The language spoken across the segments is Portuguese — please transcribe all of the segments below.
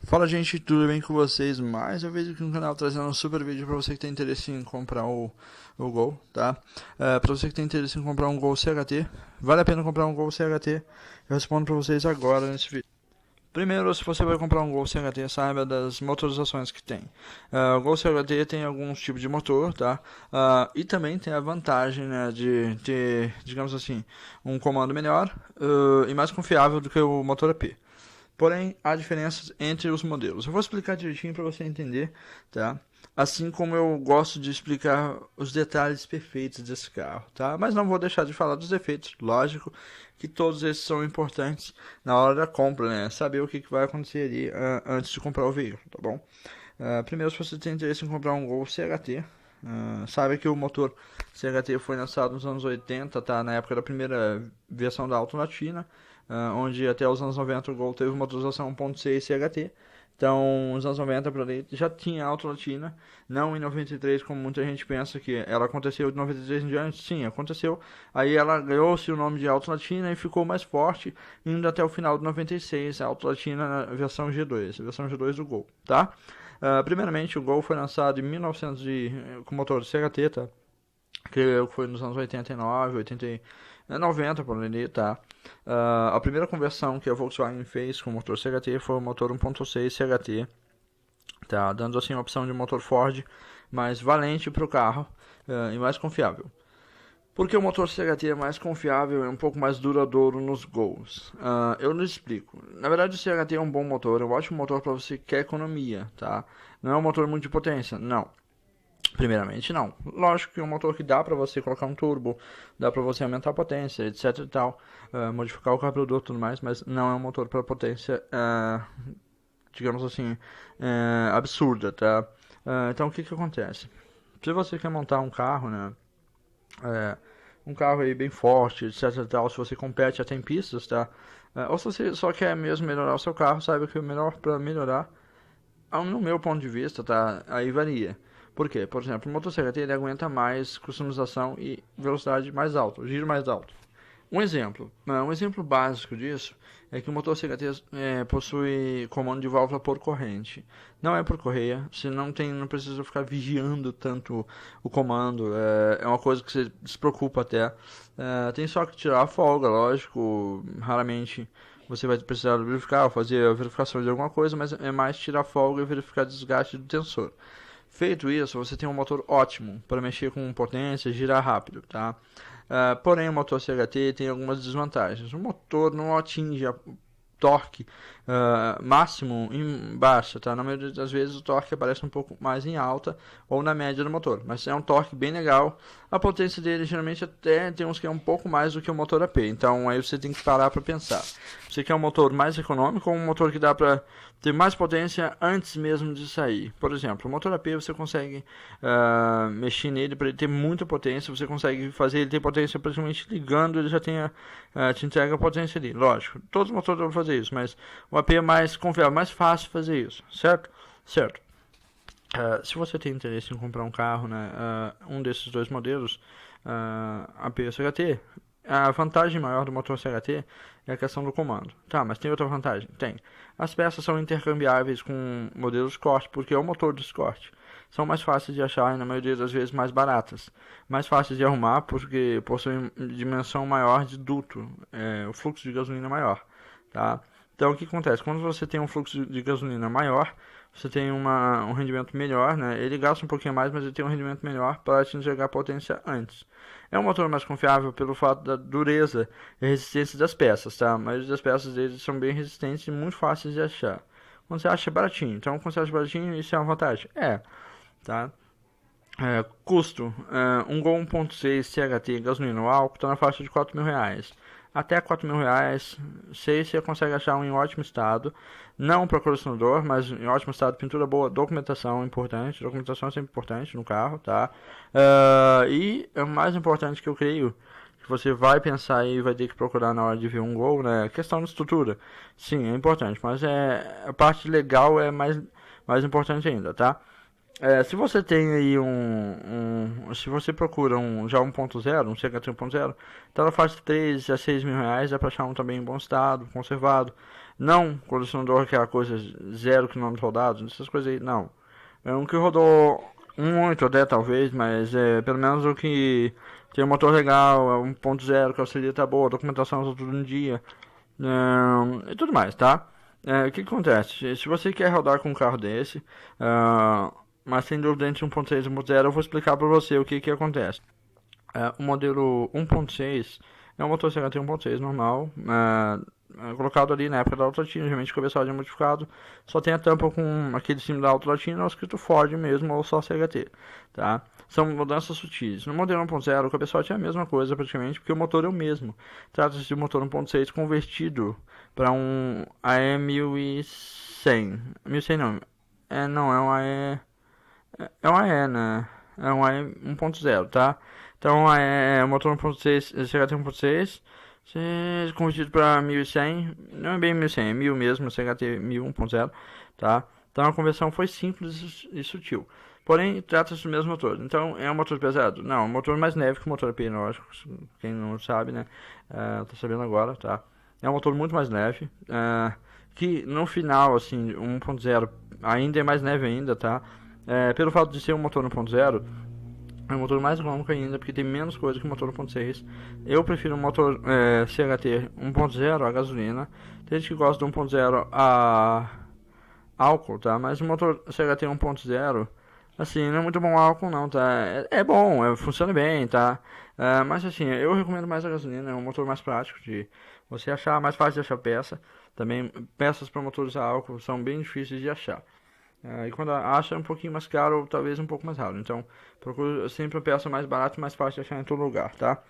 Fala gente, tudo bem com vocês? Mais uma vez aqui no canal trazendo um super vídeo para você que tem interesse em comprar o Gol, tá? Para você que tem interesse em comprar um Gol CHT, vale a pena comprar um Gol CHT? Eu respondo para vocês agora nesse vídeo. Primeiro, se você vai comprar um Gol CHT, saiba das motorizações que tem. O Gol CHT tem alguns tipos de motor, tá? E também tem a vantagem, né, de ter, digamos assim, um comando melhor e mais confiável do que o motor AP. Porém, há diferenças entre os modelos. Eu vou explicar direitinho para você entender, tá? Assim como eu gosto de explicar os detalhes perfeitos desse carro, tá? Mas não vou deixar de falar dos defeitos. Lógico que todos esses são importantes na hora da compra, né? Saber o que vai acontecer ali antes de comprar o veículo, tá bom? Primeiro, se você tem interesse em comprar um Gol CHT, sabe que o motor CHT foi lançado nos anos 80, tá? Na época da primeira versão da Auto Latina, onde até os anos 90 o Gol teve motorização 1.6 CHT. Então, nos anos 90 para ali já tinha Auto Latina, não em 93 como muita gente pensa que ela aconteceu de 93 em diante. Sim, aconteceu. Aí ela ganhou-se o nome de Auto Latina e ficou mais forte, indo até o final de 96, a Auto Latina na versão G2, a versão G2 do Gol, tá? Primeiramente, o Gol foi lançado em 1900 com motor de CHT, tá? Que foi nos anos 89, 80, 90 por ali, tá? A primeira conversão que a Volkswagen fez com o motor CHT foi o motor 1.6 CHT, tá? Dando assim a opção de motor Ford mais valente para o carro e mais confiável. Porque o motor CHT é mais confiável e um pouco mais duradouro nos Gols? Eu não explico. Na verdade, o CHT é um bom motor, é um ótimo motor para você que quer economia, tá? Não é um motor muito de potência, não. Primeiramente, não. Lógico que é um motor que dá para você colocar um turbo, dá para você aumentar a potência, etc e tal, modificar o carburador e tudo mais, mas não é um motor para potência, digamos assim, absurda, tá? Então, o que acontece? Se você quer montar um carro, né, um carro aí bem forte, etc e tal, se você compete até em pistas, tá? Ou se você só quer mesmo melhorar o seu carro, saiba que o melhor para melhorar, no meu ponto de vista, tá? Aí varia. Por quê? Por exemplo, o motor CHT ele aguenta mais customização e velocidade mais alta, giro mais alto. Um exemplo básico disso é que o motor CHT possui comando de válvula por corrente. Não é por correia, você não precisa ficar vigiando tanto o comando, é uma coisa que você se preocupa até. Tem só que tirar a folga, lógico, raramente você vai precisar verificar ou fazer a verificação de alguma coisa, mas é mais tirar a folga e verificar desgaste do tensor. Feito isso, você tem um motor ótimo para mexer com potência e girar rápido, tá? Porém, o motor CHT tem algumas desvantagens. O motor não atinge a torque máximo em baixa, tá? Na maioria das vezes o torque aparece um pouco mais em alta ou na média do motor, mas é um torque bem legal. A potência dele geralmente até tem uns que é um pouco mais do que o motor AP, então aí você tem que parar para pensar. Você quer um motor mais econômico ou um motor que dá para ter mais potência antes mesmo de sair? Por exemplo, o motor AP você consegue mexer nele para ele ter muita potência, você consegue fazer ele ter potência praticamente ligando, ele já tem te entrega a potência ali. Lógico, todos os motores vão fazer isso, mas o AP é mais confiável, mais fácil fazer isso, certo? Certo. Se você tem interesse em comprar um carro, né, um desses dois modelos, AP ou CHT, a vantagem maior do motor CHT é a questão do comando. Tá, mas tem outra vantagem? Tem. As peças são intercambiáveis com modelos Corte, porque é o motor dos Corte. São mais fáceis de achar e na maioria das vezes mais baratas. Mais fáceis de arrumar porque possuem dimensão maior de duto, o fluxo de gasolina maior, tá? Então o que acontece? Quando você tem um fluxo de gasolina maior, você tem um rendimento melhor, né? Ele gasta um pouquinho mais, mas ele tem um rendimento melhor para te entregar potência antes. É um motor mais confiável pelo fato da dureza e resistência das peças, tá? A maioria das peças dele são bem resistentes e muito fáceis de achar. Quando você acha baratinho, então quando você acha baratinho, isso é uma vantagem. Tá? Custo, um Gol 1.6 CHT gasolina ou álcool está na faixa de R$ 4.000. Até R$ 4.000, sei se você consegue achar um em ótimo estado, não para colecionador, mas em ótimo estado, pintura boa, documentação importante, documentação é sempre importante no carro, tá? E o mais importante que eu creio, que você vai pensar e vai ter que procurar na hora de ver um Gol, né? Questão de estrutura, sim, é importante, mas a parte legal é mais importante ainda, tá? Se você tem aí se você procura já 1.0, um CHT 1.0, tá na faixa de R$ 3 a R$ 6.000, dá pra achar um também em bom estado, conservado. Não colecionador que é a coisa 0 km rodados, essas coisas aí, não. É um que rodou muito até talvez, mas pelo menos o que tem um motor legal, é 1.0, carroceria tá boa, documentação tá tudo em dia, e tudo mais, tá? O que acontece? Se você quer rodar com um carro desse, mas sem dúvida entre 1.6 e 1.0, eu vou explicar para você o que acontece. O modelo 1.6 é um motor CHT 1.6 normal, colocado ali na época da Auto Latina, geralmente cabeçalho modificado, só tem a tampa com aquele símbolo da Auto Latina ou escrito Ford mesmo, ou só CHT, tá? São mudanças sutis. No modelo 1.0 o cabeçote é a mesma coisa praticamente, porque o motor é o mesmo. Trata-se de um motor 1.6 convertido para um AE 1100. 1100 não, não, é um AE... É um AE, né? É um AE 1.0, tá? Então é o motor 1.6, CHT 1.6, convertido para 1100, não é bem 1100, é 1000 mesmo, CHT 1000 1.0, tá? Então a conversão foi simples e sutil. Porém, trata-se do mesmo motor. Então, é um motor pesado? Não, é um motor mais leve que o motor API, lógico. Quem não sabe, né? Tá sabendo agora, tá? É um motor muito mais leve. Que no final, assim, 1.0 ainda é mais leve ainda, tá? Pelo fato de ser um motor 1.0, é um motor mais econômico ainda, porque tem menos coisa que o motor 1.6. Eu prefiro um motor CHT 1.0 a gasolina. Tem gente que gosta de 1.0 a álcool, tá? Mas o motor CHT 1.0, assim, não é muito bom álcool não, tá? É bom, funciona bem, tá? Mas assim, eu recomendo mais a gasolina, é um motor mais prático de você achar, mais fácil de achar peça. Também peças para motores a álcool são bem difíceis de achar. E quando acha é um pouquinho mais caro ou talvez um pouco mais raro. Então, procure sempre uma peça mais barata e mais fácil de achar em todo lugar, tá?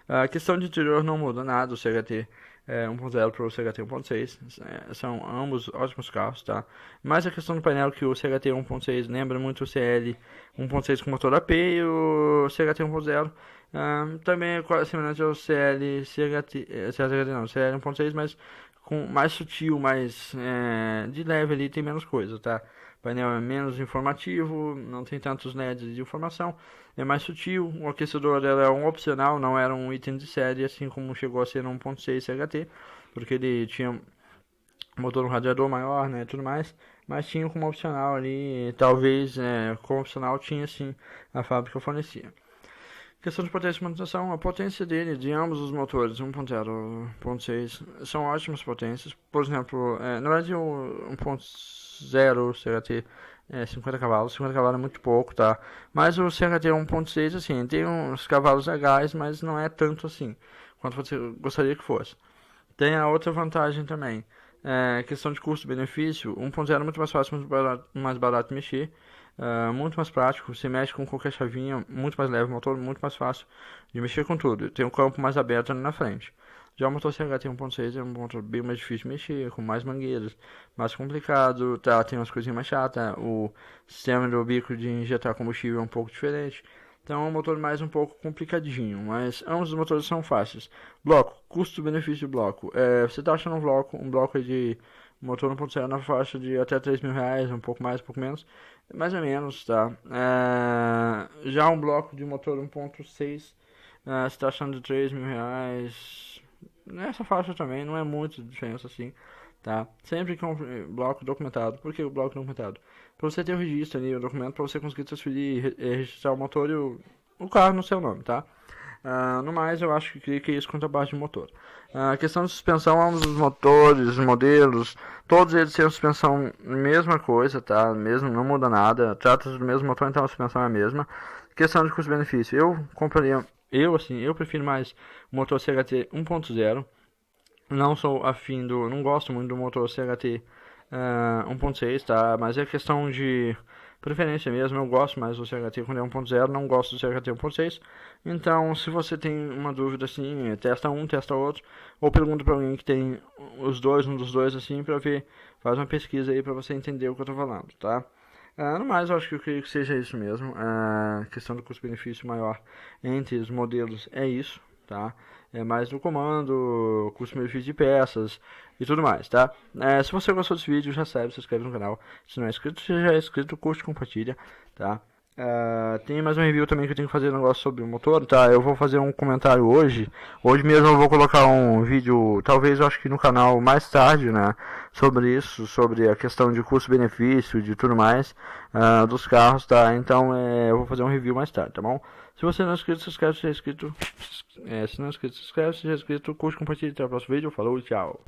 A questão de interior não muda nada, o CHT 1.0 para o CHT 1.6, são ambos ótimos carros, tá? Mas a questão do painel que o CHT 1.6 lembra muito o CL 1.6 com motor AP e o CHT 1.0 também é quase semelhante ao CL 1.6, mas com mais sutil, mais de leve ali, tem menos coisa, tá? O painel é menos informativo, não tem tantos LEDs de informação, é mais sutil. O aquecedor dela é um opcional, não era um item de série, assim como chegou a ser no 1.6 CHT, porque ele tinha motor no radiador maior, né, tudo mais, mas tinha como opcional ali, talvez como opcional tinha sim, a fábrica fornecia. Questão de potência e manutenção, a potência dele, de ambos os motores, 1.0 e 1.6, são ótimas potências. Por exemplo, na verdade o 1.0 CHT 50 cavalos, 50 cavalos é muito pouco, tá? Mas o CHT 1.6, assim, tem uns cavalos legais, mas não é tanto assim, quanto você gostaria que fosse. Tem a outra vantagem também, questão de custo-benefício, 1.0 é muito mais fácil, muito mais barato de mexer. Muito mais prático, você mexe com qualquer chavinha, muito mais leve o motor, muito mais fácil de mexer com tudo. Tem um campo mais aberto ali na frente. Já o motor CHT 1.6 é um motor bem mais difícil de mexer, com mais mangueiras, mais complicado, tá? Tem umas coisinhas mais chatas, o sistema do bico de injetar combustível é um pouco diferente. Então é um motor mais um pouco complicadinho, mas ambos os motores são fáceis. Bloco, custo-benefício do bloco. Você está achando um bloco de motor 1.0 na faixa de até R$3.000, um pouco mais, um pouco menos, mais ou menos, tá? Já um bloco de motor 1.6, você está achando de R$3.000, nessa faixa também, não é muito diferença assim, tá? Sempre que um bloco documentado. Por que o bloco documentado? Para você ter o registro ali, o documento, para você conseguir transferir e registrar o motor e o carro no seu nome, tá? No mais, eu acho que é isso quanto a parte de motor. A questão de suspensão, ambos os motores, modelos, todos eles têm suspensão mesma coisa, tá? Mesmo, não muda nada. Trata-se do mesmo motor, então a suspensão é a mesma. Questão de custo-benefício, eu prefiro mais o motor CHT 1.0. Não gosto muito do motor CHT 1.6, tá? Mas é questão de preferência mesmo, eu gosto mais do CHT quando é 1.0, não gosto do CHT 1.6. Então, se você tem uma dúvida assim, testa um, testa outro, ou pergunta para alguém que tem os dois, um dos dois assim, para ver, faz uma pesquisa aí para você entender o que eu tô falando, tá? No mais, eu acho que eu creio que seja isso mesmo. A questão do custo-benefício maior entre os modelos é isso, tá? É mais do comando, custo-benefício de peças e tudo mais, tá? Se você gostou desse vídeo, já sabe, se inscreve no canal. Se não é inscrito, se já é inscrito, curte e compartilha, tá? Tem mais um review também que eu tenho que fazer um negócio sobre o motor, tá? Eu vou fazer um comentário hoje. Hoje mesmo eu vou colocar um vídeo, talvez eu acho que no canal mais tarde, né? Sobre isso, sobre a questão de custo-benefício, de tudo mais, dos carros, tá? Então eu vou fazer um review mais tarde, tá bom? Se você não é inscrito, se inscreve, se é inscrito. Se não é inscrito, se inscreve, se é inscrito, curte, compartilha, até o próximo vídeo. Falou, tchau!